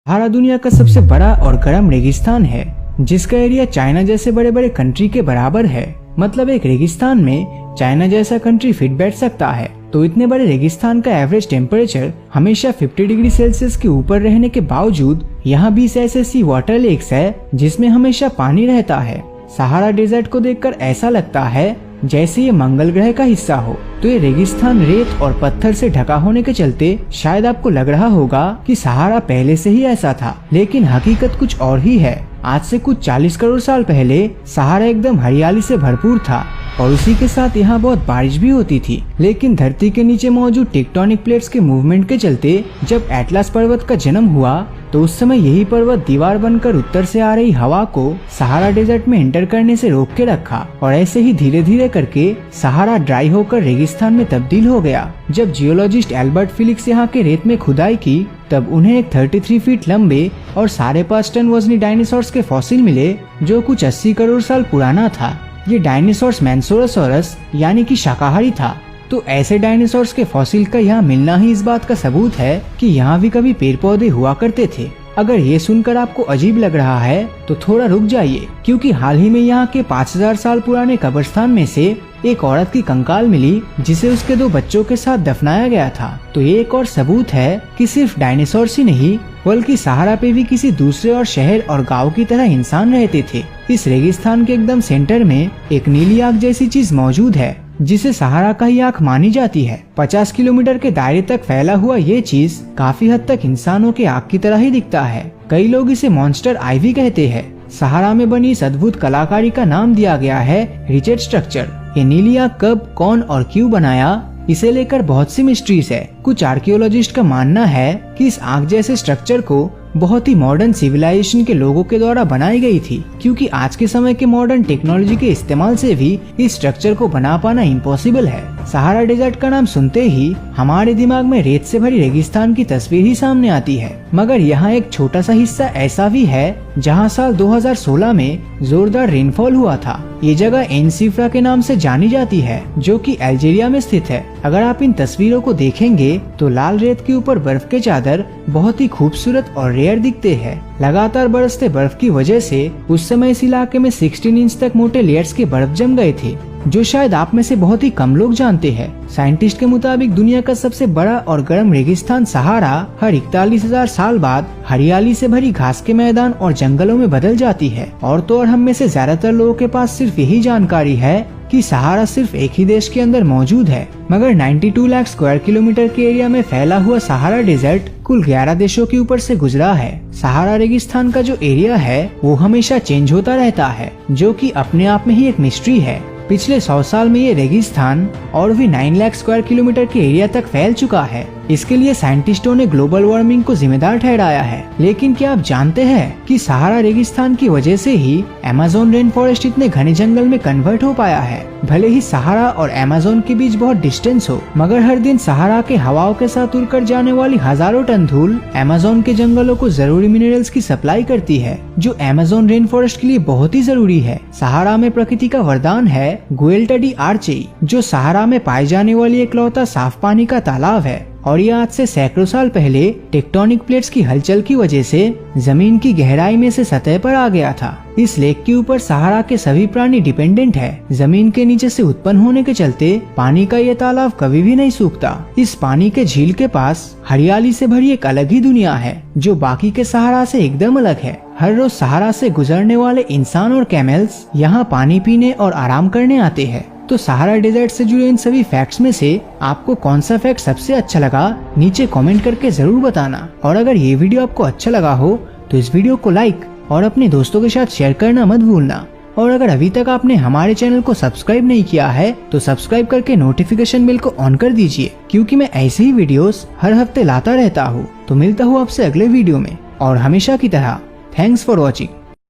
सहारा दुनिया का सबसे बड़ा और गर्म रेगिस्तान है, जिसका एरिया चाइना जैसे बड़े बड़े कंट्री के बराबर है। मतलब एक रेगिस्तान में चाइना जैसा कंट्री फिट बैठ सकता है। तो इतने बड़े रेगिस्तान का एवरेज टेम्परेचर हमेशा 50 डिग्री सेल्सियस के ऊपर रहने के बावजूद यहाँ 20 ऐसे सी वाटर लेक्स है जिसमें हमेशा पानी रहता है। सहारा डेजर्ट को देखकर ऐसा लगता है जैसे ये मंगल ग्रह का हिस्सा हो। तो ये रेगिस्तान रेत और पत्थर से ढका होने के चलते शायद आपको लग रहा होगा कि सहारा पहले से ही ऐसा था, लेकिन हकीकत कुछ और ही है। आज से कुछ 40 करोड़ साल पहले सहारा एकदम हरियाली से भरपूर था और उसी के साथ यहाँ बहुत बारिश भी होती थी। लेकिन धरती के नीचे मौजूद टेक्टोनिक प्लेट्स के मूवमेंट के चलते जब एटलस पर्वत का जन्म हुआ तो उस समय यही पर्वत दीवार बनकर उत्तर से आ रही हवा को सहारा डेजर्ट में एंटर करने से रोक के रखा और ऐसे ही धीरे धीरे करके सहारा ड्राई होकर रेगिस्तान में तब्दील हो गया। जब जियोलॉजिस्ट एल्बर्ट फिलिक्स यहाँ के रेत में खुदाई की तब उन्हें एक 33 फीट लंबे और 5.5 टन वजनी डायनासोर्स के फॉसिल मिले जो कुछ 80 करोड़ साल पुराना था। ये डायनासोर्स मैंसोरोसॉरस यानी कि शाकाहारी था। तो ऐसे डायनासोर्स के फॉसिल का यहाँ मिलना ही इस बात का सबूत है कि यहाँ भी कभी पेड़ पौधे हुआ करते थे। अगर ये सुनकर आपको अजीब लग रहा है तो थोड़ा रुक जाइए, क्योंकि हाल ही में यहाँ के 5000 साल पुराने कब्रिस्तान में से एक औरत की कंकाल मिली जिसे उसके 2 बच्चों के साथ दफनाया गया था। तो ये एक और सबूत है कि सिर्फ डायनासोर्स ही नहीं बल्कि सहारा पे भी किसी दूसरे और शहर और गांव की तरह इंसान रहते थे। इस रेगिस्तान के एकदम सेंटर में एक नीली आग जैसी चीज मौजूद है जिसे सहारा का ही आँख मानी जाती है। 50 किलोमीटर के दायरे तक फैला हुआ ये चीज काफी हद तक इंसानों के आँख की तरह ही दिखता है। कई लोग इसे मॉन्स्टर आई भी कहते हैं। सहारा में बनी इस अद्भुत कलाकारी का नाम दिया गया है रिचर्ड स्ट्रक्चर। ये नीली आग कब, कौन और क्यों बनाया, इसे लेकर बहुत सी मिस्ट्रीज है। कुछ आर्कियोलॉजिस्ट का मानना है कि इस आग जैसे स्ट्रक्चर को बहुत ही मॉडर्न सिविलाइजेशन के लोगों के द्वारा बनाई गई थी, क्योंकि आज के समय के मॉडर्न टेक्नोलॉजी के इस्तेमाल से भी इस स्ट्रक्चर को बना पाना इम्पॉसिबल है। सहारा डेजर्ट का नाम सुनते ही हमारे दिमाग में रेत से भरी रेगिस्तान की तस्वीर ही सामने आती है, मगर यहाँ एक छोटा सा हिस्सा ऐसा भी है जहाँ साल 2016 में जोरदार रेनफॉल हुआ था। ये जगह एनसीफ्रा के नाम से जानी जाती है जो कि अल्जीरिया में स्थित है। अगर आप इन तस्वीरों को देखेंगे तो लाल रेत के ऊपर बर्फ के चादर बहुत ही खूबसूरत और रेयर दिखते हैं। लगातार बरसते बर्फ की वजह से उस समय इस इलाके में 16 इंच तक मोटे लेयर्स के बर्फ जम गए थे, जो शायद आप में से बहुत ही कम लोग जानते हैं। साइंटिस्ट के मुताबिक दुनिया का सबसे बड़ा और गर्म रेगिस्तान सहारा हर 41,000 साल बाद हरियाली से भरी घास के मैदान और जंगलों में बदल जाती है। और तो और हम में से ज्यादातर लोगों के पास सिर्फ यही जानकारी है कि सहारा सिर्फ एक ही देश के अंदर मौजूद है, मगर 92 लाख स्क्वायर किलोमीटर के एरिया में फैला हुआ सहारा डेजर्ट कुल 11 देशों के ऊपर से गुजरा है। सहारा रेगिस्तान का जो एरिया है वो हमेशा चेंज होता रहता है, जो कि अपने आप में ही एक मिस्ट्री है। पिछले 100 साल में ये रेगिस्तान और भी 9 लाख स्क्वायर किलोमीटर के एरिया तक फैल चुका है। इसके लिए साइंटिस्टों ने ग्लोबल वार्मिंग को जिम्मेदार ठहराया है। लेकिन क्या आप जानते हैं कि सहारा रेगिस्तान की वजह से ही अमेज़न रेन फॉरेस्ट इतने घने जंगल में कन्वर्ट हो पाया है। भले ही सहारा और अमेज़न के बीच बहुत डिस्टेंस हो, मगर हर दिन सहारा के हवाओं के साथ उड़कर जाने वाली हजारों टन धूल अमेज़न के जंगलों को जरूरी मिनरल्स की सप्लाई करती है, जो अमेज़न रेन फॉरेस्ट के लिए बहुत ही जरूरी है। सहारा में प्रकृति का वरदान है गुएल्टा डी आर्चे, जो सहारा में पाए जाने वाली इकलौता साफ पानी का तालाब है। और ये आज से सैकड़ों साल पहले टेक्टोनिक प्लेट्स की हलचल की वजह से जमीन की गहराई में से सतह पर आ गया था। इस लेक के ऊपर सहारा के सभी प्राणी डिपेंडेंट है। जमीन के नीचे से उत्पन्न होने के चलते पानी का ये तालाब कभी भी नहीं सूखता। इस पानी के झील के पास हरियाली से भरी एक अलग ही दुनिया है, जो बाकी के सहारा से एकदम अलग है। हर रोज सहारा से गुजरने वाले इंसान और कैमल्स यहाँ पानी पीने और आराम करने आते हैं। तो सहारा डेजर्ट से जुड़े इन सभी फैक्ट्स में से आपको कौन सा फैक्ट सबसे अच्छा लगा, नीचे कमेंट करके जरूर बताना। और अगर ये वीडियो आपको अच्छा लगा हो तो इस वीडियो को लाइक और अपने दोस्तों के साथ शेयर करना मत भूलना। और अगर अभी तक आपने हमारे चैनल को सब्सक्राइब नहीं किया है तो सब्सक्राइब करके नोटिफिकेशन बेल को ऑन कर दीजिए, क्योंकि मैं ऐसे ही वीडियोस हर हफ्ते लाता रहता हूँ। तो मिलता हूँ आपसे अगले वीडियो में, और हमेशा की तरह थैंक्स फॉर वॉचिंग।